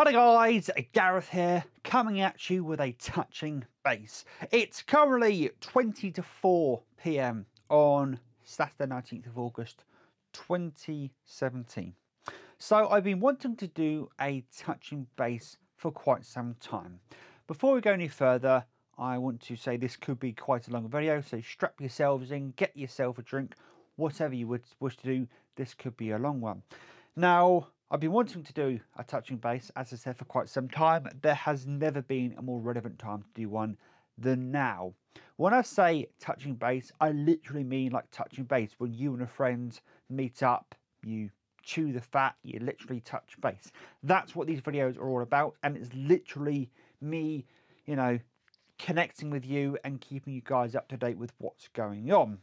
Hi guys, Gareth here, coming at you with a touching base. It's currently 20 to 4 p.m. on Saturday 19th of August 2017. So I've been wanting to do a touching base for quite some time. Before we go any further, I want to say this could be quite a long video, so strap yourselves in, get yourself a drink, whatever you would wish to do, this could be a long one. Now, I've been wanting to do a touching base, as I said, for quite some time. There has never been a more relevant time to do one than now. When I say touching base, I literally mean like touching base. When you and a friend meet up, you chew the fat, you literally touch base. That's what these videos are all about, and it's literally me, connecting with you and keeping you guys up to date with what's going on.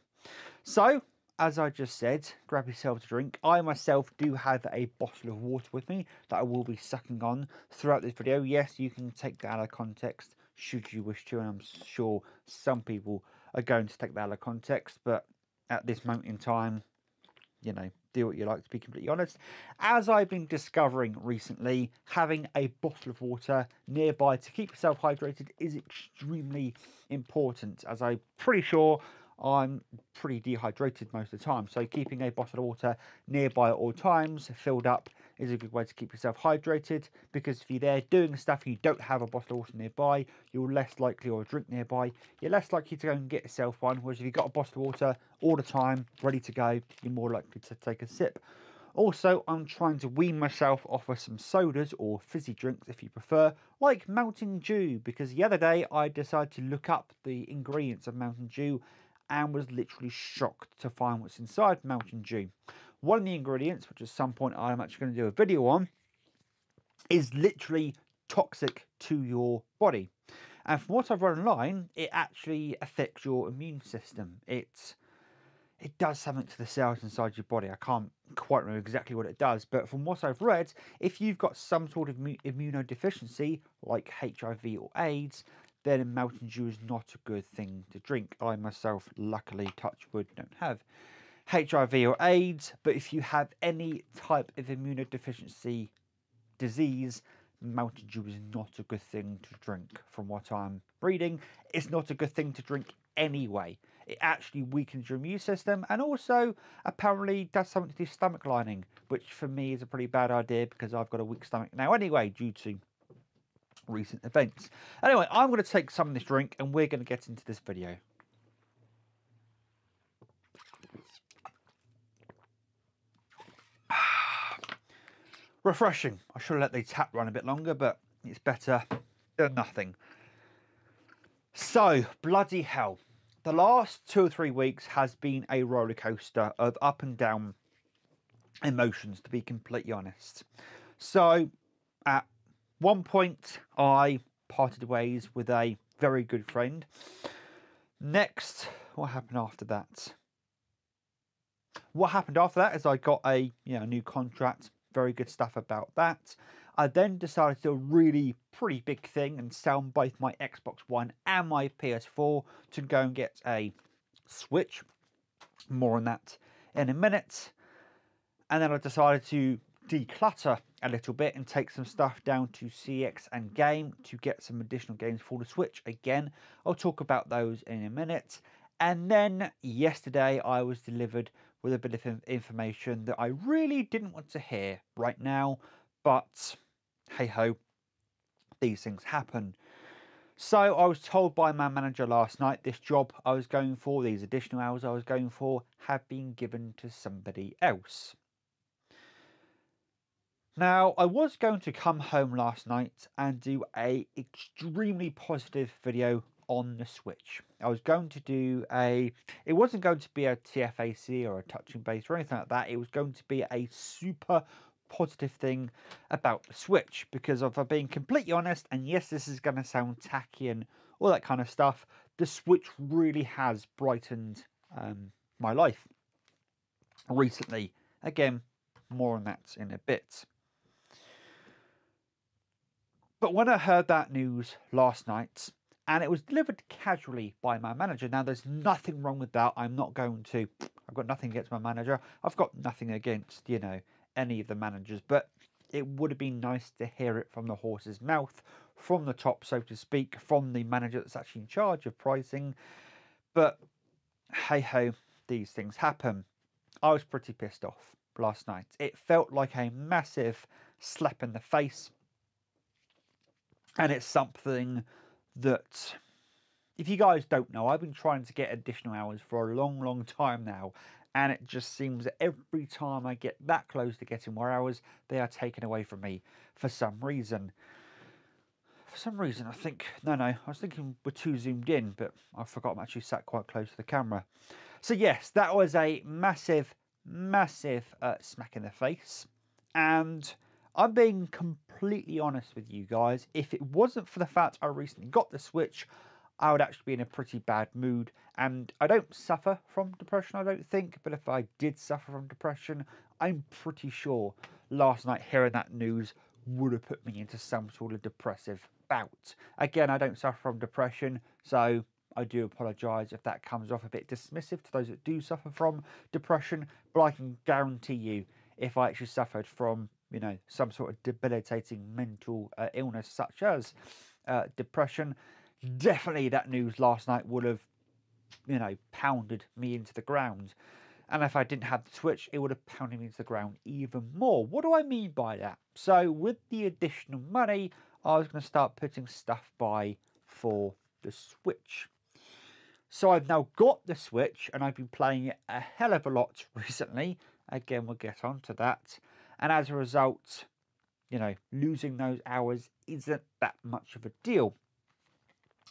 So, as I just said, grab yourself a drink. I myself do have a bottle of water with me that I will be sucking on throughout this video. Yes, you can take that out of context should you wish to, and I'm sure some people are going to take that out of context, but at this moment in time, do what you like, to be completely honest. As I've been discovering recently, having a bottle of water nearby to keep yourself hydrated is extremely important, as I'm pretty sure I'm pretty dehydrated most of the time. So keeping a bottle of water nearby at all times, filled up, is a good way to keep yourself hydrated, because if you're there doing stuff and you don't have a bottle of water nearby, you're less likely, or a drink nearby, you're less likely to go and get yourself one. Whereas if you've got a bottle of water all the time, ready to go, you're more likely to take a sip. Also, I'm trying to wean myself off of some sodas, or fizzy drinks if you prefer, like Mountain Dew, because the other day I decided to look up the ingredients of Mountain Dew and was literally shocked to find what's inside Mountain Dew. One of the ingredients, which at some point I'm actually going to do a video on, is literally toxic to your body. And from what I've read online, it actually affects your immune system. It does something to the cells inside your body. I can't quite remember exactly what it does, but from what I've read, if you've got some sort of immunodeficiency, like HIV or AIDS, then Mountain Dew is not a good thing to drink. I myself, luckily, touch wood, don't have HIV or AIDS, but if you have any type of immunodeficiency disease, Mountain Dew is not a good thing to drink. From what I'm reading, it's not a good thing to drink anyway. It actually weakens your immune system, and also apparently does something to your stomach lining, which for me is a pretty bad idea because I've got a weak stomach now anyway due to recent events. Anyway, I'm going to take some of this drink and we're going to get into this video. Refreshing. I should have let the tap run a bit longer, but it's better than nothing. So, bloody hell. The last 2 or 3 weeks has been a roller coaster of up and down emotions, to be completely honest. So, at one point, I parted ways with a very good friend. Next, what happened after that? What happened after that is I got a new contract. Very good stuff about that. I then decided to do a really pretty big thing and sell both my Xbox One and my PS4 to go and get a Switch. More on that in a minute. And then I decided to declutter a little bit and take some stuff down to CX and Game to get some additional games for the Switch. Again, I'll talk about those in a minute. And then yesterday I was delivered with a bit of information that I really didn't want to hear right now, but hey ho, these things happen. So I was told by my manager last night this job I was going for, these additional hours I was going for, have been given to somebody else. Now, I was going to come home last night and do a extremely positive video on the Switch. I was going to do it wasn't going to be a TFAC or a touching base or anything like that. It was going to be a super positive thing about the Switch, because if I'm being completely honest, and yes, this is going to sound tacky and all that kind of stuff, the Switch really has brightened my life recently. Again, more on that in a bit. But when I heard that news last night, and it was delivered casually by my manager. Now, there's nothing wrong with that. I've got nothing against my manager. I've got nothing against, any of the managers. But it would have been nice to hear it from the horse's mouth, from the top, so to speak, from the manager that's actually in charge of pricing. But hey ho, these things happen. I was pretty pissed off last night. It felt like a massive slap in the face. And it's something that, if you guys don't know, I've been trying to get additional hours for a long, long time now. And it just seems that every time I get that close to getting more hours, they are taken away from me for some reason. For some reason, I think, I was thinking we're too zoomed in, but I forgot I'm actually sat quite close to the camera. So yes, that was a massive, massive smack in the face. And I'm being completely honest with you guys. If it wasn't for the fact I recently got the Switch, I would actually be in a pretty bad mood. And I don't suffer from depression, I don't think. But if I did suffer from depression, I'm pretty sure last night hearing that news would have put me into some sort of depressive bout. Again, I don't suffer from depression, so I do apologise if that comes off a bit dismissive to those that do suffer from depression. But I can guarantee you, if I actually suffered from, some sort of debilitating mental illness such as depression, definitely that news last night would have, pounded me into the ground. And if I didn't have the Switch, it would have pounded me into the ground even more. What do I mean by that? So with the additional money, I was going to start putting stuff by for the Switch. So I've now got the Switch and I've been playing it a hell of a lot recently. Again, we'll get on to that. And as a result, losing those hours isn't that much of a deal.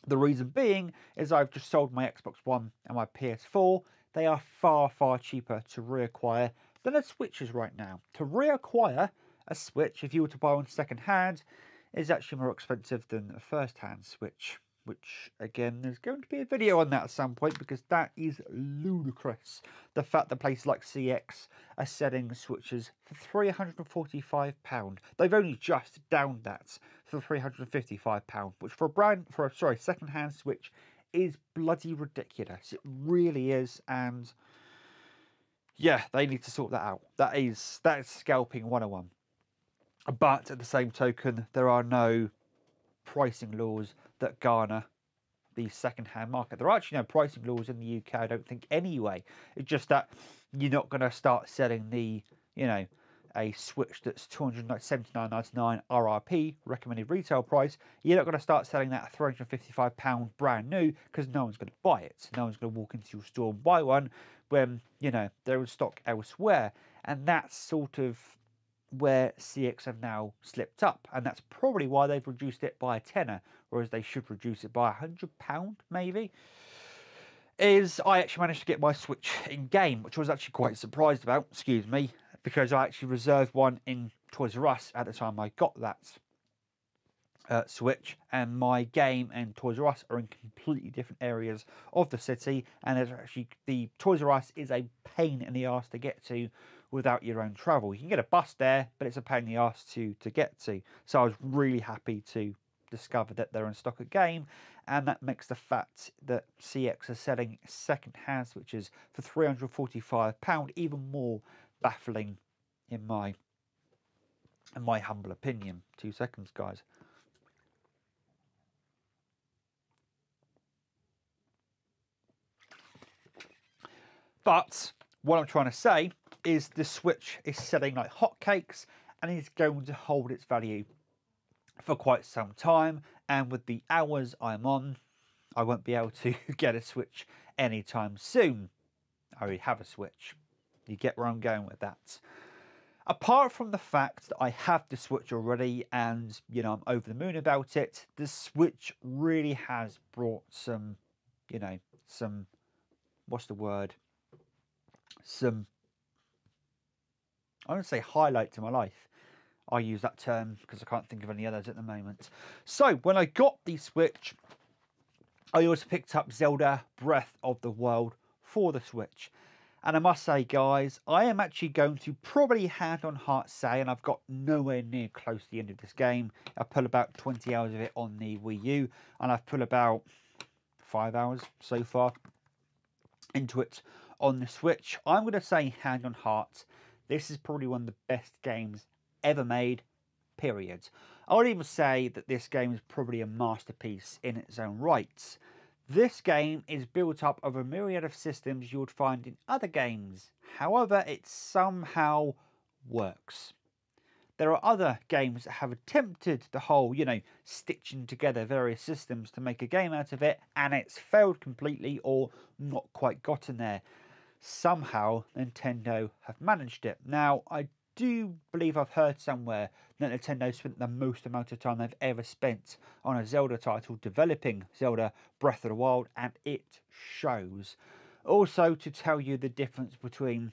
The reason being is I've just sold my Xbox One and my PS4. They are far, far cheaper to reacquire than a Switch is right now. To reacquire a Switch, if you were to buy one second hand, is actually more expensive than a first hand Switch. Which, again, there's going to be a video on that at some point because that is ludicrous. The fact that places like CX are selling Switches for £345. They've only just downed that for £355, which for a second-hand Switch is bloody ridiculous. It really is, and yeah, they need to sort that out. That is scalping 101. But at the same token, there are no pricing laws that garner the second-hand market. There are actually no pricing laws in the UK, I don't think, anyway. It's just that you're not going to start selling the, a Switch that's £279.99 RRP, recommended retail price. You're not going to start selling that at £355 brand new because no one's going to buy it. No one's going to walk into your store and buy one when, they're in stock elsewhere. And that's sort of where CX have now slipped up, and that's probably why they've reduced it by a tenner, whereas they should reduce it by £100 maybe. Is I actually managed to get my Switch in game, which I was actually quite surprised about, because I actually reserved one in Toys R Us at the time I got that Switch, and my game and Toys R Us are in completely different areas of the city, and there's actually the Toys R Us is a pain in the arse to get to without your own travel. You can get a bus there, but it's a pain in the arse to get to. So I was really happy to discover that they're in stock at game, and that makes the fact that CX are selling second-hand Switches for £345 even more baffling in my humble opinion. 2 seconds, guys. But what I'm trying to say is the Switch is selling like hotcakes and is going to hold its value for quite some time. And with the hours I'm on, I won't be able to get a Switch anytime soon. I already have a Switch. You get where I'm going with that. Apart from the fact that I have the Switch already and, I'm over the moon about it, the Switch really has brought some, what's the word? I wouldn't say highlight to my life. I use that term because I can't think of any others at the moment. So when I got the Switch, I also picked up Zelda Breath of the Wild for the Switch. And I must say, guys, I am actually going to probably hand on heart say, and I've got nowhere near close to the end of this game. I've put about 20 hours of it on the Wii U, and I've put about 5 hours so far into it on the Switch. I'm going to say hand on heart, this is probably one of the best games ever made period. I would even say that this game is probably a masterpiece in its own right. This game is built up of a myriad of systems you would find in other games. However, it somehow works. There are other games that have attempted the whole, stitching together various systems to make a game out of it, and it's failed completely or not quite gotten there. Somehow, Nintendo have managed it. Now, I do believe I've heard somewhere that Nintendo spent the most amount of time they've ever spent on a Zelda title developing Zelda Breath of the Wild, and it shows. Also, to tell you the difference between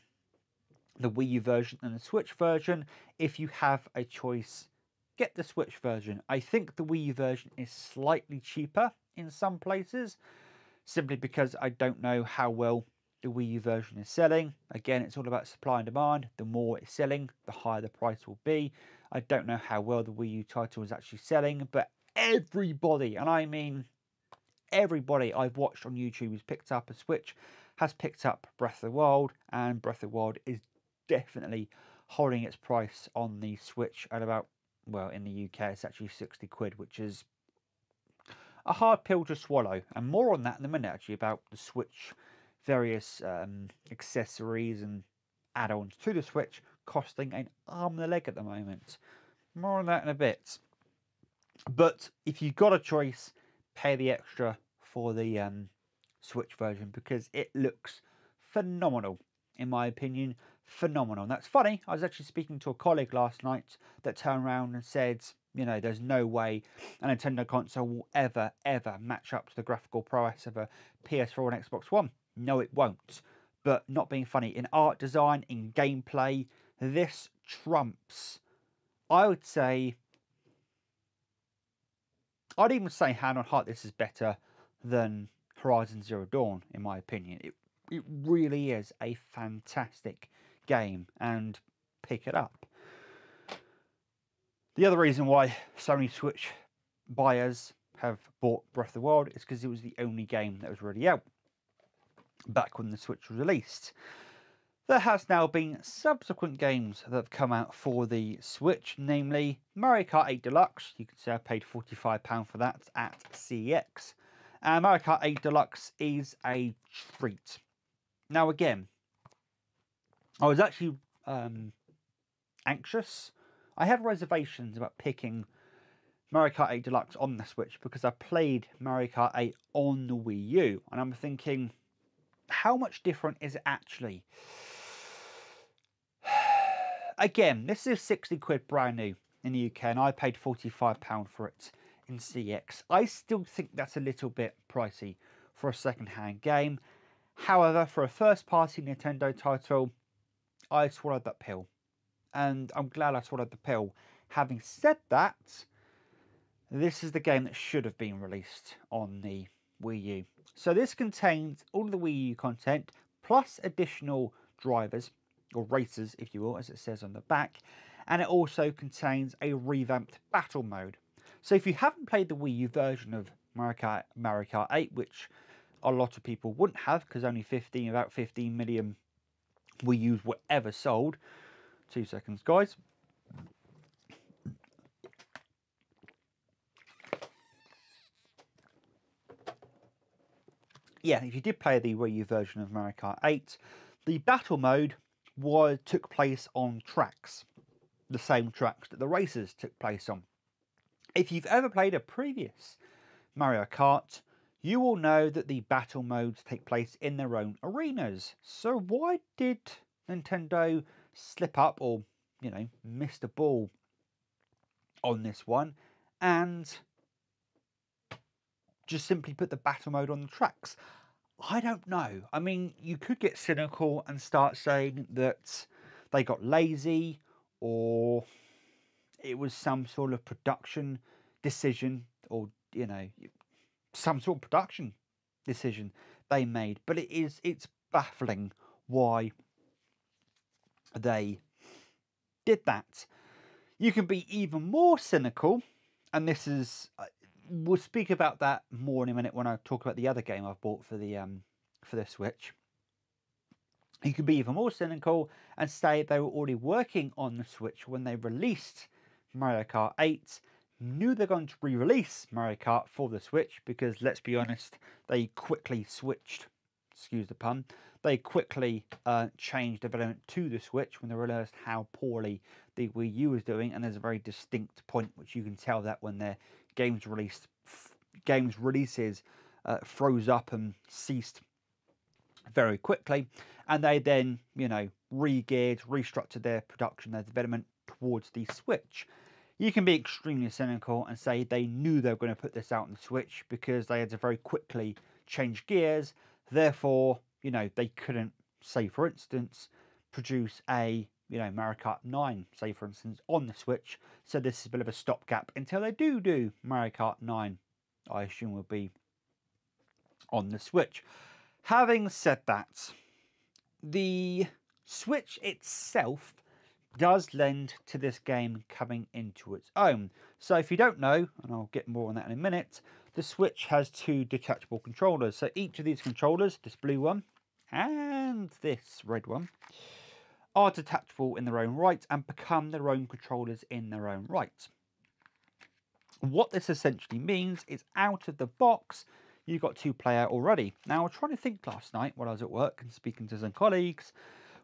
the Wii U version and the Switch version, if you have a choice, get the Switch version. I think the Wii U version is slightly cheaper in some places, simply because I don't know how well the Wii U version is selling. Again, it's all about supply and demand. The more it's selling, the higher the price will be. I don't know how well the Wii U title is actually selling, but everybody, and I mean everybody I've watched on YouTube who's picked up a Switch has picked up Breath of the Wild, and Breath of the Wild is definitely holding its price on the Switch at about, well, in the UK it's actually 60 quid, which is a hard pill to swallow. And more on that in a minute, actually, about the Switch, various accessories and add-ons to the Switch costing an arm and a leg at the moment. More on that in a bit. But if you've got a choice, pay the extra for the Switch version, because it looks phenomenal, in my opinion. Phenomenal. And that's funny, I was actually speaking to a colleague last night that turned around and said, there's no way a Nintendo console will ever match up to the graphical prowess of a PS4 and Xbox One. No, it won't. But not being funny, in art design, in gameplay, this trumps, I would say, I'd even say hand on heart, this is better than Horizon Zero Dawn, in my opinion. It really is a fantastic game, and pick it up. The other reason why so many Switch buyers have bought Breath of the Wild is because it was the only game that was really out back when the Switch was released. There has now been subsequent games that have come out for the Switch, namely Mario Kart 8 Deluxe. You can say I paid £45 for that at CEX. And Mario Kart 8 Deluxe is a treat. Now again, I was actually anxious. I had reservations about picking Mario Kart 8 Deluxe on the Switch because I played Mario Kart 8 on the Wii U, and I'm thinking, how much different is it actually? Again, this is 60 quid brand new in the UK, and I paid £45 for it in CX. I still think that's a little bit pricey for a second-hand game. However, for a first-party Nintendo title, I swallowed that pill, and I'm glad I swallowed the pill. Having said that, this is the game that should have been released on the Wii U. So this contains all of the Wii U content, plus additional drivers, or racers, if you will, as it says on the back. And it also contains a revamped battle mode. So if you haven't played the Wii U version of Mario Kart 8, which a lot of people wouldn't have, because only about 15 million Wii U's were ever sold. 2 seconds, guys. Yeah, if you did play the Wii U version of Mario Kart 8, the battle mode took place on tracks, the same tracks that the races took place on. If you've ever played a previous Mario Kart, you will know that the battle modes take place in their own arenas. So why did Nintendo slip up, or, miss the ball on this one, and just simply put the battle mode on the tracks? I don't know. I mean, you could get cynical and start saying that they got lazy, or it was some sort of production decision, or, some sort of production decision they made. But it's baffling why they did that. You can be even more cynical, and this is, we'll speak about that more in a minute when I talk about the other game I've bought for the Switch. You could be even more cynical and say they were already working on the Switch when they released Mario Kart 8, knew they're going to re-release Mario Kart for the Switch because, let's be honest, they quickly switched, excuse the pun, they quickly changed development to the Switch when they realised how poorly the Wii U was doing, and there's a very distinct point which you can tell that when their games releases froze up and ceased very quickly, and they then, you know, re-geared, restructured their production, their development towards the Switch. You can be extremely cynical and say they knew they were going to put this out on the Switch because they had to very quickly change gears. Therefore, you know, they couldn't, say for instance, produce a, you know, Mario Kart 9, say for instance, on the Switch. So this is a bit of a stopgap until they do Mario Kart 9, I assume will be on the Switch. Having said that, the Switch itself does lend to this game coming into its own. So if you don't know, and I'll get more on that in a minute, the Switch has 2 detachable controllers. So each of these controllers, this blue one and this red one, are detachable in their own right and become their own controllers in their own right. What this essentially means is, out of the box, you've got 2-player already. Now, I was trying to think last night while I was at work and speaking to some colleagues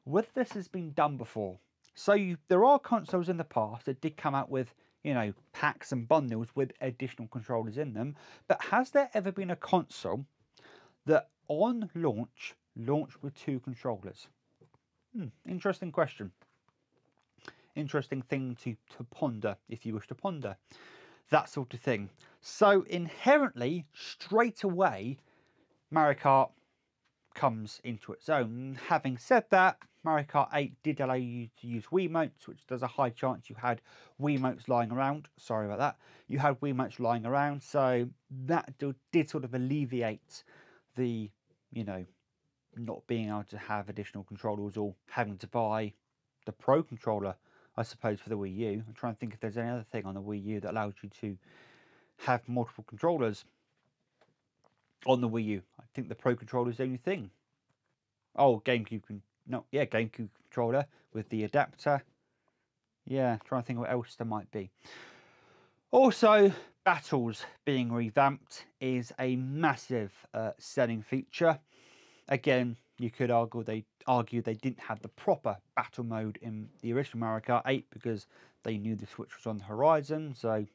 whether this has been done before. So there are consoles in the past that did come out with, you know, packs and bundles with additional controllers in them. But has there ever been a console that on launch launched with 2 controllers? Interesting question. Interesting thing to ponder, if you wish to ponder. That sort of thing. So inherently, straight away, Mario Kart comes into its own. Having said that, Mario Kart 8 did allow you to use Wiimotes, which there's a high chance you had Wiimotes lying around. Sorry about that. You had Wiimotes lying around, so that did sort of alleviate the, you know, not being able to have additional controllers or having to buy the Pro controller, I suppose, for the Wii U. I'm trying to think if there's any other thing on the Wii U that allows you to have multiple controllers on the Wii U. I think the Pro controller is the only thing. Oh, GameCube GameCube controller with the adapter. Yeah, trying to think what else there might be. Also, battles being revamped is a massive selling feature. Again, you could argue they didn't have the proper battle mode in the original Mario Kart 8 because they knew the Switch was on the horizon. So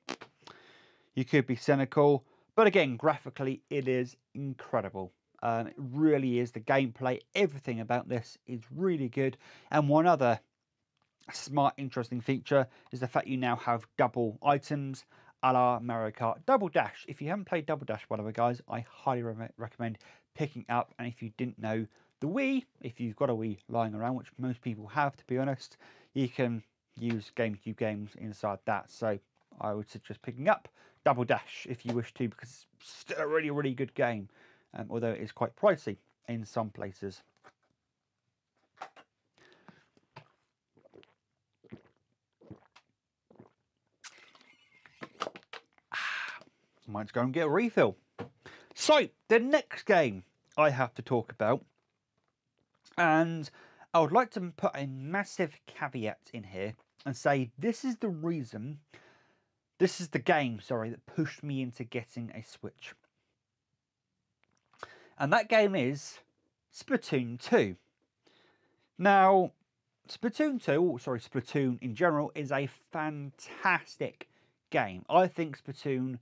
you could be cynical, but again, graphically, it is incredible. It really is. The gameplay, everything about this is really good. And one other smart, interesting feature is the fact you now have double items a la Mario Kart Double Dash. If you haven't played Double Dash, by the way, guys, I highly recommend picking up. And if you didn't know, the Wii, if you've got a Wii lying around, which most people have, to be honest, you can use GameCube games inside that. So I would suggest picking up Double Dash if you wish to, because it's still a really, really good game, although it is quite pricey in some places. Might go and get a refill. So, the next game I have to talk about, and I would like to put a massive caveat in here and say this is the reason, this is the game, sorry, that pushed me into getting a Switch. And that game is Splatoon 2. Now, Splatoon in general is a fantastic game. I think Splatoon,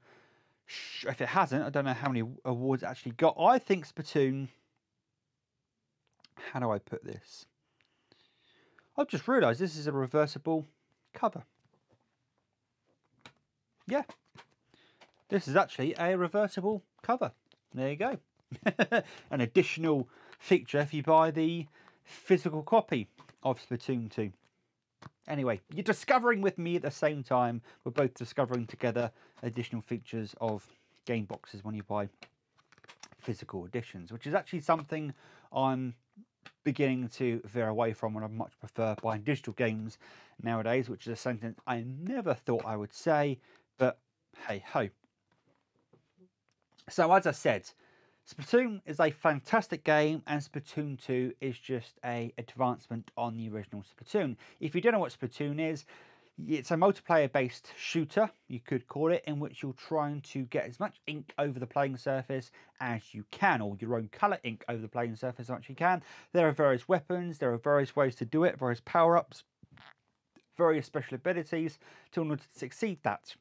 if it hasn't, I don't know how many awards it actually got. I think Splatoon, how do I put this? I've just realised this is a reversible cover. Yeah, this is actually a reversible cover. There you go. An additional feature if you buy the physical copy of Splatoon 2. Anyway, you're discovering with me at the same time. We're both discovering together additional features of game boxes when you buy physical editions, which is actually something I'm beginning to veer away from, and I much prefer buying digital games nowadays, which is a sentence I never thought I would say, but hey ho. So as I said, Splatoon is a fantastic game, and Splatoon 2 is just an advancement on the original Splatoon. If you don't know what Splatoon is, It's a multiplayer-based shooter, you could call it, in which you're trying to get as much ink over the playing surface as you can, or your own colour ink over the playing surface as much as you can. There are various weapons, there are various ways to do it, various power-ups, various special abilities in order to succeed that.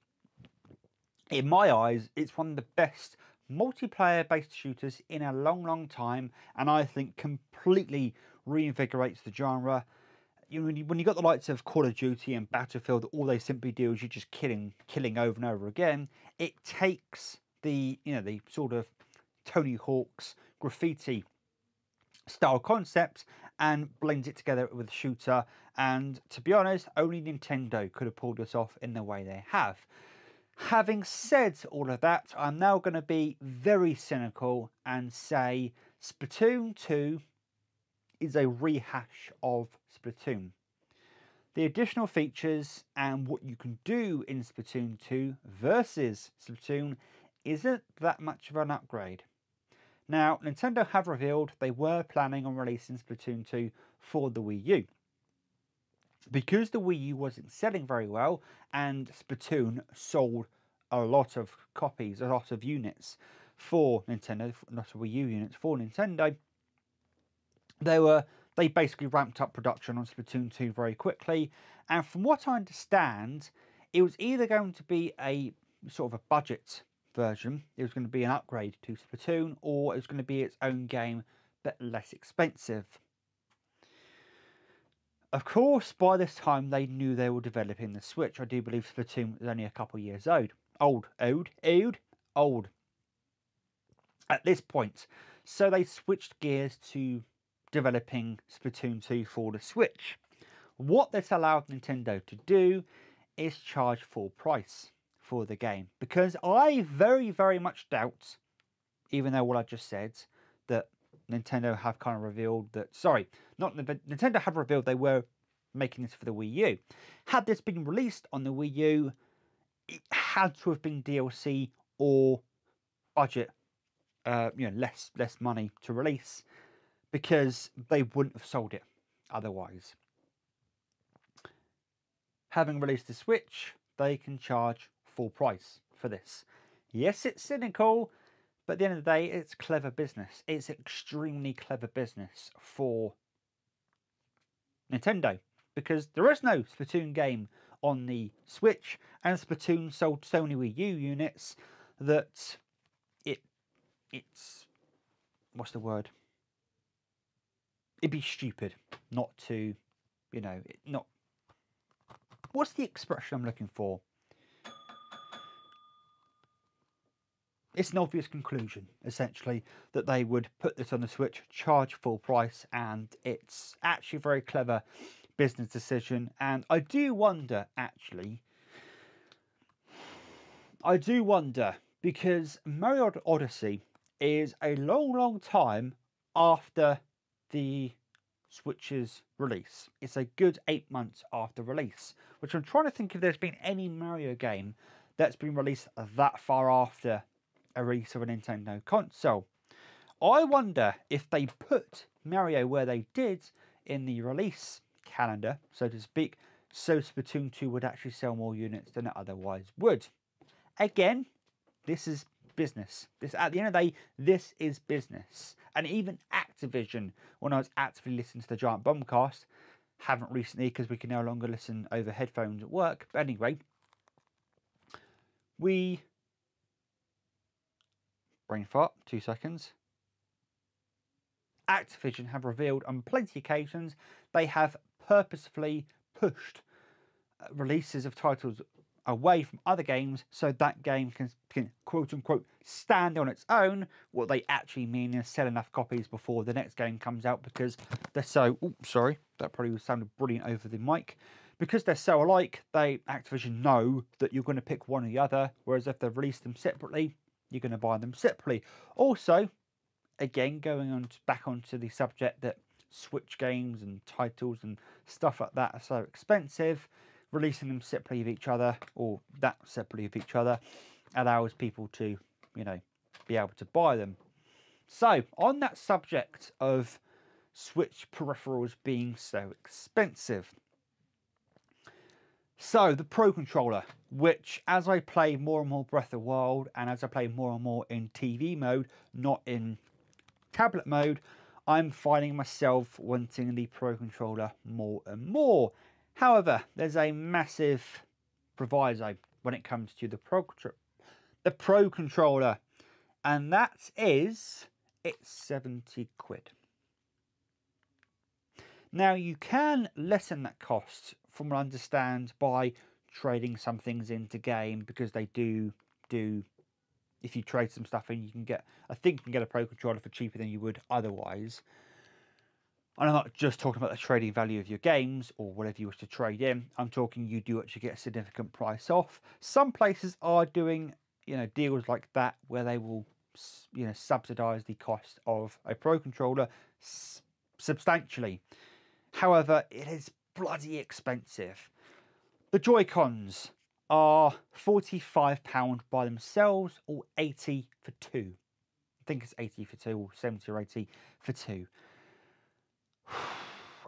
In my eyes, it's one of the best multiplayer-based shooters in a long time, and I think completely reinvigorates the genre. When you got the likes of Call of Duty and Battlefield, all they simply do is you're just killing over and over again. It takes the the sort of Tony Hawk's graffiti style concept and blends it together with a shooter. And to be honest, only Nintendo could have pulled this off in the way they have. Having said all of that, I'm now going to be very cynical and say Splatoon 2 is a rehash of Splatoon. The additional features and what you can do in Splatoon 2 versus Splatoon isn't that much of an upgrade. Now, Nintendo have revealed they were planning on releasing Splatoon 2 for the Wii U. Because the Wii U wasn't selling very well and Splatoon sold a lot of copies, a lot of units for Nintendo, not a Wii U units for Nintendo, they basically ramped up production on Splatoon 2 very quickly. And from what I understand, it was either going to be a sort of a budget version, it was going to be an upgrade to Splatoon, or it was going to be its own game but less expensive. Of course, by this time they knew they were developing the Switch. I do believe Splatoon was only a couple of years old at this point. So they switched gears to developing Splatoon 2 for the Switch. What this allowed Nintendo to do is charge full price for the game. Because I very much doubt, even though what I just said, that Nintendo have kind of revealed that, Nintendo have revealed they were making this for the Wii U. Had this been released on the Wii U, it had to have been DLC or budget, less money to release, because they wouldn't have sold it otherwise. Having released the Switch, they can charge full price for this. Yes, it's cynical, but at the end of the day, it's clever business. It's extremely clever business for Nintendo, because there is no Splatoon game on the Switch, and Splatoon sold so many Wii U units that it's what's the word? It'd be stupid not to, not. What's the expression I'm looking for? It's an obvious conclusion, essentially, that they would put this on the Switch, charge full price, and it's actually a very clever business decision. And I do wonder, because Mario Odyssey is a long time after the Switch's release. It's a good 8 months after release, which I'm trying to think if there's been any Mario game that's been released that far after a release of a Nintendo console. I wonder if they put Mario where they did in the release calendar, so to speak, so Splatoon 2 would actually sell more units than it otherwise would. Again, this is business. At the end of the day, this is business. And even Activision, when I was actively listening to the Giant Bombcast, haven't recently because we can no longer listen over headphones at work. But anyway, brain fart, 2 seconds. Activision have revealed on plenty of occasions they have purposefully pushed releases of titles away from other games so that game can quote unquote stand on its own. What they actually mean is sell enough copies before the next game comes out, because they're so that probably sounded brilliant over the mic. Because they're so alike, Activision know that you're going to pick one or the other, whereas if they've released them separately, you're going to buy them separately. Also, again, back onto the subject that Switch games and titles and stuff like that are so expensive, releasing them separately of each other, or that separately of each other, allows people to, be able to buy them. So, on that subject of Switch peripherals being so expensive, So the Pro Controller, which as I play more and more Breath of the Wild and as I play more and more in TV mode, not in tablet mode, I'm finding myself wanting the Pro Controller more and more. However, there's a massive proviso when it comes to the Pro Controller, and that is it's 70 quid. Now you can lessen that cost from what I understand by trading some things into game, because they do if you trade some stuff in, you can get, I think you can get a Pro Controller for cheaper than you would otherwise. And I'm not just talking about the trading value of your games or whatever you wish to trade in. I'm talking you do actually get a significant price off. Some places are doing, deals like that where they will, subsidize the cost of a Pro Controller substantially. However, it is bloody expensive. The Joy-Cons are £45 by themselves, or 80 for two. I think it's 80 for two, or 70 or 80 for two.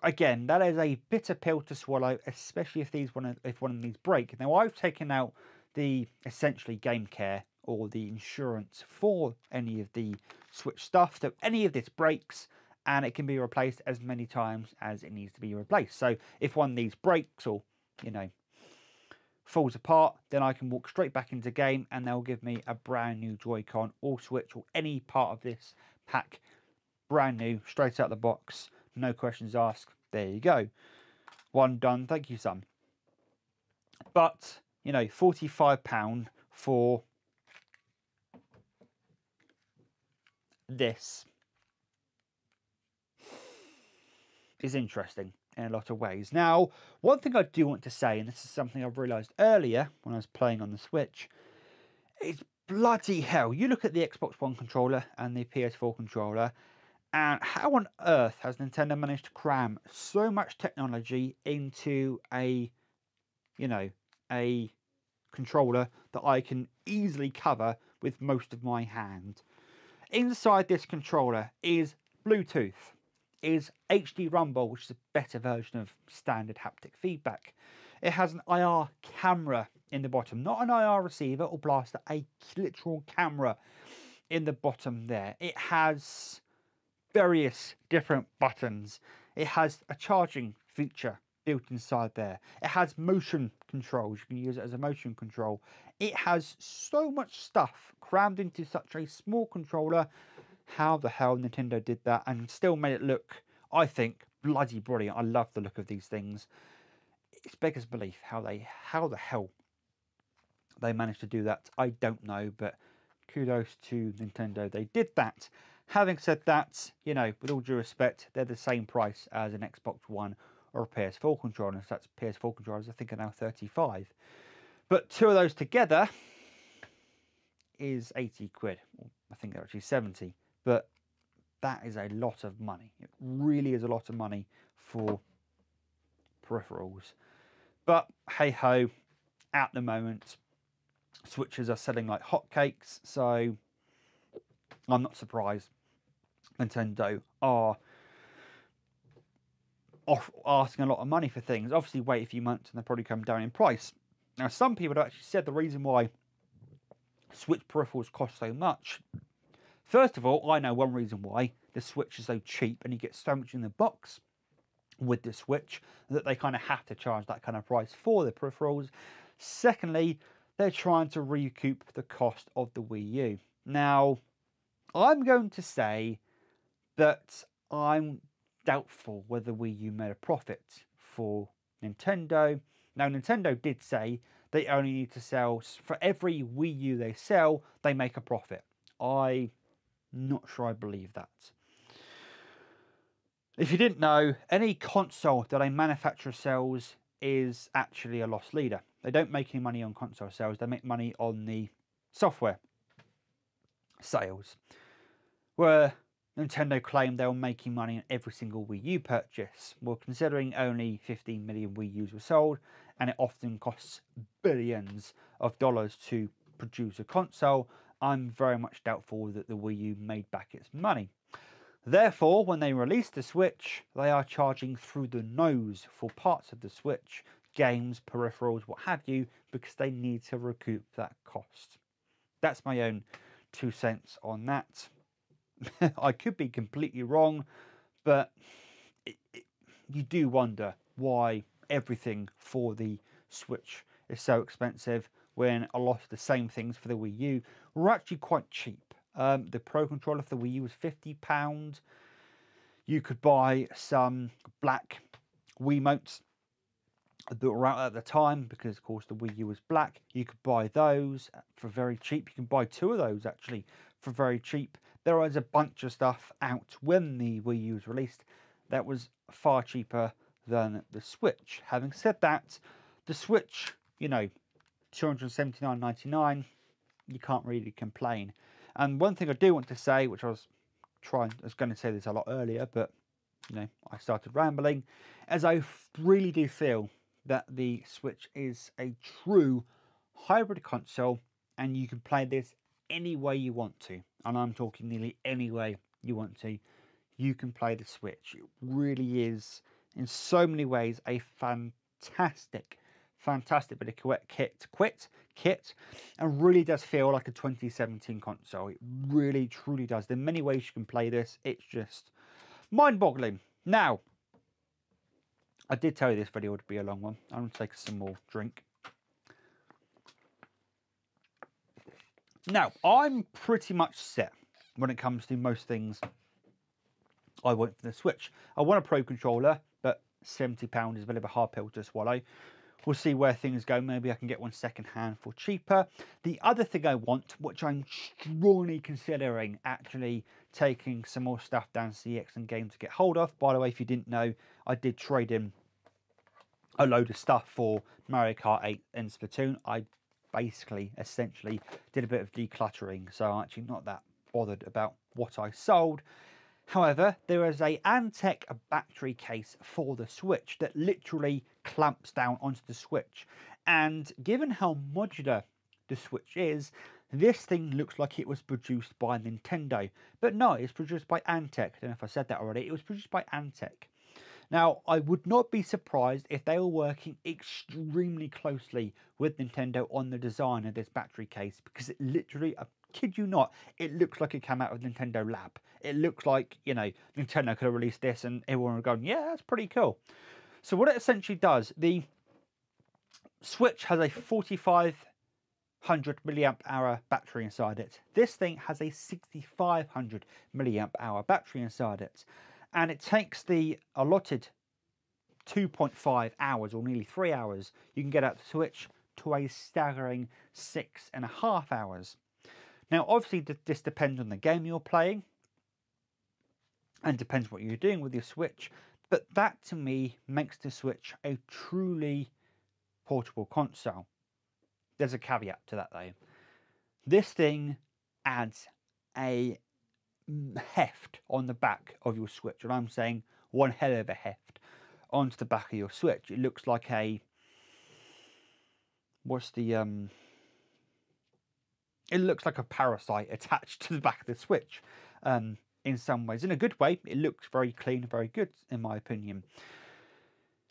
Again, that is a bitter pill to swallow, especially if one of these break. Now, I've taken out the essentially game care or the insurance for any of the Switch stuff, so any of this breaks, and it can be replaced as many times as it needs to be replaced. So if one of these breaks or, falls apart, then I can walk straight back into game and they'll give me a brand new Joy-Con or Switch or any part of this pack, brand new, straight out of the box, no questions asked. There you go. One done, thank you, son. But, £45 for this is interesting in a lot of ways. Now, one thing I do want to say, and this is something I've realised earlier when I was playing on the Switch, is bloody hell. You look at the Xbox One controller and the PS4 controller, and how on earth has Nintendo managed to cram so much technology into a controller that I can easily cover with most of my hand? Inside this controller is Bluetooth, is HD Rumble, which is a better version of standard haptic feedback. It has an IR camera in the bottom, not an IR receiver or blaster, a literal camera in the bottom there. It has various different buttons. It has a charging feature built inside there. It has motion controls. You can use it as a motion control. It has so much stuff crammed into such a small controller. How the hell Nintendo did that and still made it look, I think, bloody brilliant. I love the look of these things. It's beggars belief how the hell they managed to do that. I don't know, but kudos to Nintendo. They did that. Having said that, with all due respect, they're the same price as an Xbox One or a PS4 controller. So that's PS4 controllers, I think, are now 35. But two of those together is 80 quid. I think they're actually 70. But that is a lot of money. It really is a lot of money for peripherals. But hey ho, at the moment, Switches are selling like hotcakes, so I'm not surprised Nintendo are asking a lot of money for things. Obviously, wait a few months and they'll probably come down in price. Now, some people have actually said the reason why Switch peripherals cost so much. First of all, I know one reason why the Switch is so cheap and you get so much in the box with the Switch that they kind of have to charge that kind of price for the peripherals. Secondly, they're trying to recoup the cost of the Wii U. Now, I'm going to say that I'm doubtful whether Wii U made a profit for Nintendo. Now, Nintendo did say they only need to sell, for every Wii U they sell, they make a profit. I'm not sure I believe that. If you didn't know, any console that a manufacturer sells is actually a loss leader. They don't make any money on console sales, they make money on the software sales. Where Nintendo claimed they were making money on every single Wii U purchase. Well, considering only 15 million Wii U's were sold, and it often costs billions of dollars to produce a console, I'm very much doubtful that the Wii U made back its money. Therefore, when they release the Switch, they are charging through the nose for parts of the Switch games, peripherals, what have you, because they need to recoup that cost. That's my own 2 cents on that. I could be completely wrong, but you do wonder why everything for the Switch is so expensive when a lot of the same things for the Wii U were actually quite cheap. The Pro Controller for the Wii U was £50. You could buy some black Wiimotes that were out at the time, because of course the Wii U was black. You could buy those for very cheap. You can buy 2 of those actually for very cheap. There was a bunch of stuff out when the Wii U was released that was far cheaper than the Switch. Having said that, the Switch, you know, $279.99, you can't really complain. And one thing I do want to say, which I was going to say this a lot earlier, but you know, I started rambling, as I really do feel that the Switch is a true hybrid console, and you can play this any way you want to. And I'm talking nearly any way you want to. You can play the Switch. It really is, in so many ways, a fantastic bit of kit, and really does feel like a 2017 console. It really, truly does. There are many ways you can play this. It's just mind-boggling. Now, I did tell you this video would be a long one. I'm going to take some more drink. Now, I'm pretty much set when it comes to most things I want for the Switch. I want a Pro Controller, but £70 is a bit of a hard pill to swallow. We'll see where things go. Maybe I can get one second hand for cheaper. The other thing I want, which I'm strongly considering actually taking some more stuff down to CX and Game to get hold of. By the way, if you didn't know, I did trade in a load of stuff for Mario Kart 8 and Splatoon. I essentially did a bit of decluttering, so I'm actually not that bothered about what I sold. However, there is a Antec battery case for the Switch that literally clamps down onto the Switch. And given how modular the Switch is, this thing looks like it was produced by Nintendo. But no, it's produced by Antec. I don't know if I said that already. It was produced by Antec. Now, I would not be surprised if they were working extremely closely with Nintendo on the design of this battery case, because it literally, I kid you not, it looks like it came out of Nintendo Lab. It looks like, you know, Nintendo could have released this and everyone would go, yeah, that's pretty cool. So what it essentially does, the Switch has a 4500 milliamp hour battery inside it. This thing has a 6500 milliamp hour battery inside it. And it takes the allotted 2.5 hours, or nearly 3 hours, you can get out the Switch, to a staggering 6.5 hours. Now, obviously, this depends on the game you're playing, and depends what you're doing with your Switch, but that, to me, makes the Switch a truly portable console. There's a caveat to that, though. This thing adds a heft on the back of your Switch, and I'm saying one hell of a heft onto the back of your Switch. It looks like a it looks like a parasite attached to the back of the Switch. In some ways, in a good way. It looks very clean, very good, in my opinion.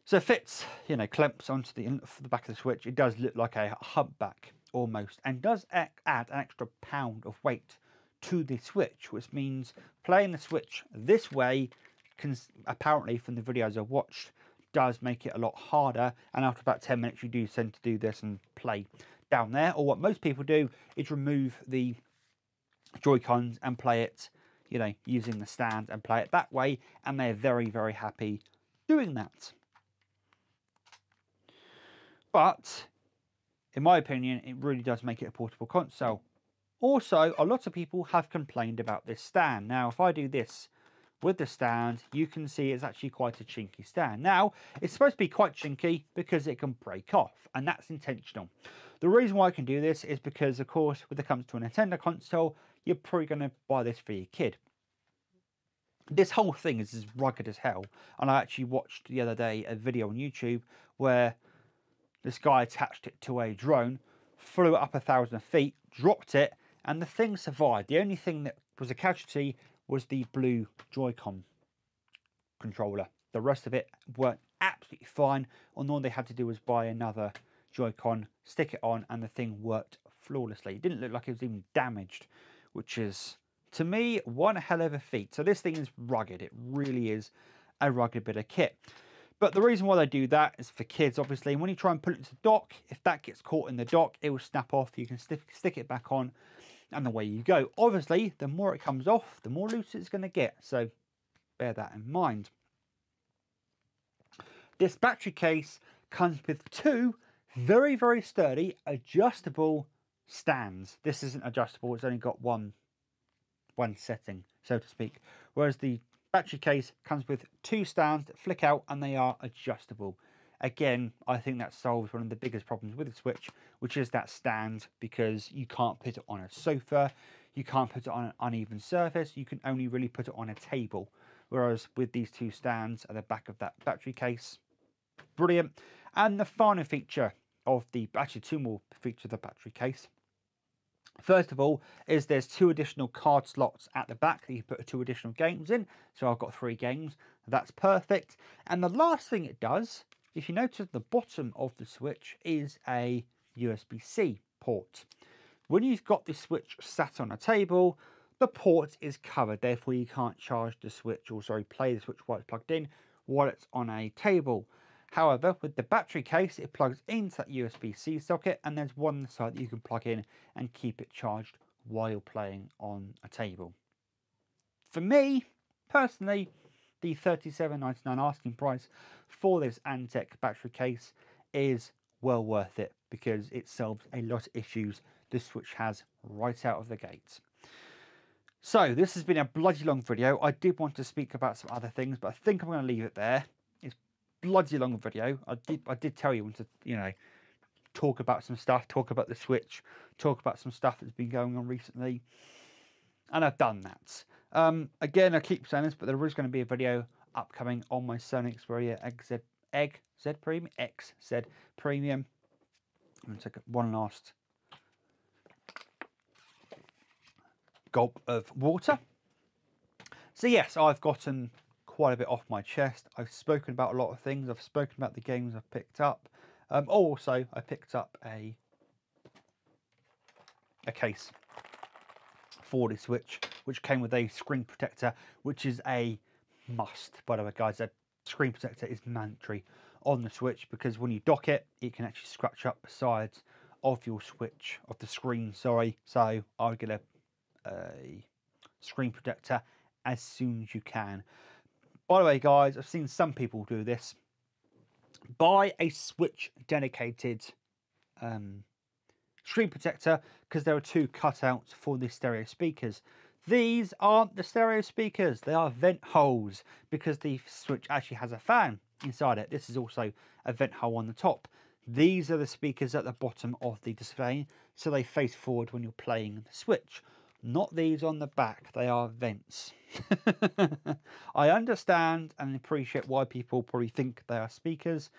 So it fits, you know, clamps onto the back of the Switch. It does look like a humpback almost, and does add an extra pound of weight to the Switch, which means playing the Switch this way can, apparently from the videos I've watched, does make it a lot harder, and after about 10 minutes you do tend to do this and play down there. Or what most people do is remove the Joy-Cons and play it, you know, using the stand and play it that way, and they're very, very happy doing that. But in my opinion, it really does make it a portable console. Also, a lot of people have complained about this stand. Now, if I do this with the stand, you can see it's actually quite a chinky stand. Now, it's supposed to be quite chinky because it can break off, and that's intentional. The reason why I can do this is because, of course, when it comes to a Nintendo console, you're probably going to buy this for your kid. This whole thing is as rugged as hell, and I actually watched the other day a video on YouTube where this guy attached it to a drone, flew it up 1,000 feet, dropped it, and the thing survived. The only thing that was a casualty was the blue Joy-Con controller. The rest of it absolutely fine. And all they had to do was buy another Joy-Con, stick it on, and the thing worked flawlessly. It didn't look like it was even damaged, which is, to me, one hell of a feat. So this thing is rugged. It really is a rugged bit of kit. But the reason why they do that is for kids, obviously. And when you try and put it into the dock, if that gets caught in the dock, it will snap off. You can stick it back on, and away you go. Obviously, the more it comes off, the more loose it's going to get. So bear that in mind. This battery case comes with two very, very sturdy adjustable stands. This isn't adjustable. It's only got one setting, so to speak. Whereas the battery case comes with two stands that flick out and they are adjustable. Again, I think that solves one of the biggest problems with the Switch, which is that stand, because you can't put it on a sofa, you can't put it on an uneven surface, you can only really put it on a table. Whereas with these two stands at the back of that battery case, brilliant. And the final feature of the, actually two more features of the battery case. First of all, is there's two additional card slots at the back that you put two additional games in. So I've got 3 games. That's perfect. And the last thing it does, if you notice at the bottom of the Switch, is a USB-C port. When you've got the Switch sat on a table, the port is covered. Therefore, you can't charge the Switch, or sorry, play the Switch while it's plugged in, while it's on a table. However, with the battery case, it plugs into that USB-C socket, and there's one side that you can plug in and keep it charged while you're playing on a table. For me, personally, the $37.99 asking price for this Antec battery case is well worth it, because it solves a lot of issues the Switch has right out of the gates. So this has been a bloody long video. I did want to speak about some other things, but I think I'm going to leave it there. It's bloody long video. I did tell you to, you know, talk about some stuff, talk about the Switch, talk about some stuff that's been going on recently, and I've done that. Again, I keep saying this, but there is going to be a video upcoming on my Sony Xperia XZ Premium. I'm going to take one last gulp of water. So yes, I've gotten quite a bit off my chest. I've spoken about a lot of things. I've spoken about the games I've picked up. Also, I picked up a case for the Switch, which came with a screen protector, which is a must. By the way, guys, a screen protector is mandatory on the Switch, because when you dock it, it can actually scratch up the sides of your Switch, of the screen, sorry. So I would get a screen protector as soon as you can. By the way, guys, I've seen some people do this. Buy a Switch dedicated screen protector, because there are 2 cutouts for the stereo speakers. These aren't the stereo speakers, they are vent holes, because the Switch actually has a fan inside it. This is also a vent hole on the top. These are the speakers at the bottom of the display, so they face forward when you're playing the Switch. Not these on the back, they are vents. I understand and appreciate why people probably think they are speakers,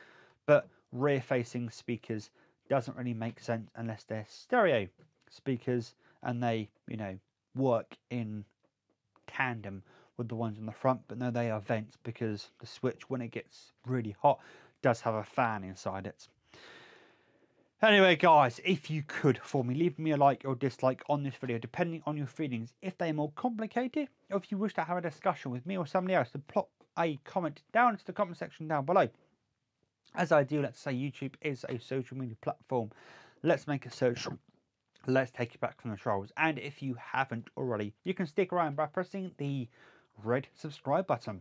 but rear-facing speakers doesn't really make sense unless they're stereo speakers and they, you know, work in tandem with the ones on the front. But no, they are vents, because the Switch, when it gets really hot, does have a fan inside it. Anyway, guys, if you could, for me, leave me a like or dislike on this video, depending on your feelings. If they're more complicated, or if you wish to have a discussion with me or somebody else, then plop a comment down into the comment section down below. As I do, let's say YouTube is a social media platform. Let's make it social. Let's take it back from the trolls. And if you haven't already, you can stick around by pressing the red subscribe button.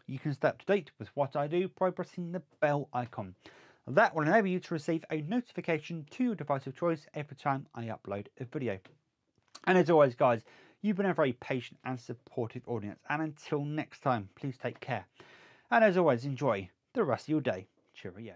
You can stay up to date with what I do by pressing the bell icon. That will enable you to receive a notification to your device of choice every time I upload a video. And as always, guys, you've been a very patient and supportive audience. And until next time, please take care. And as always, enjoy the rest of your day. Cheerio.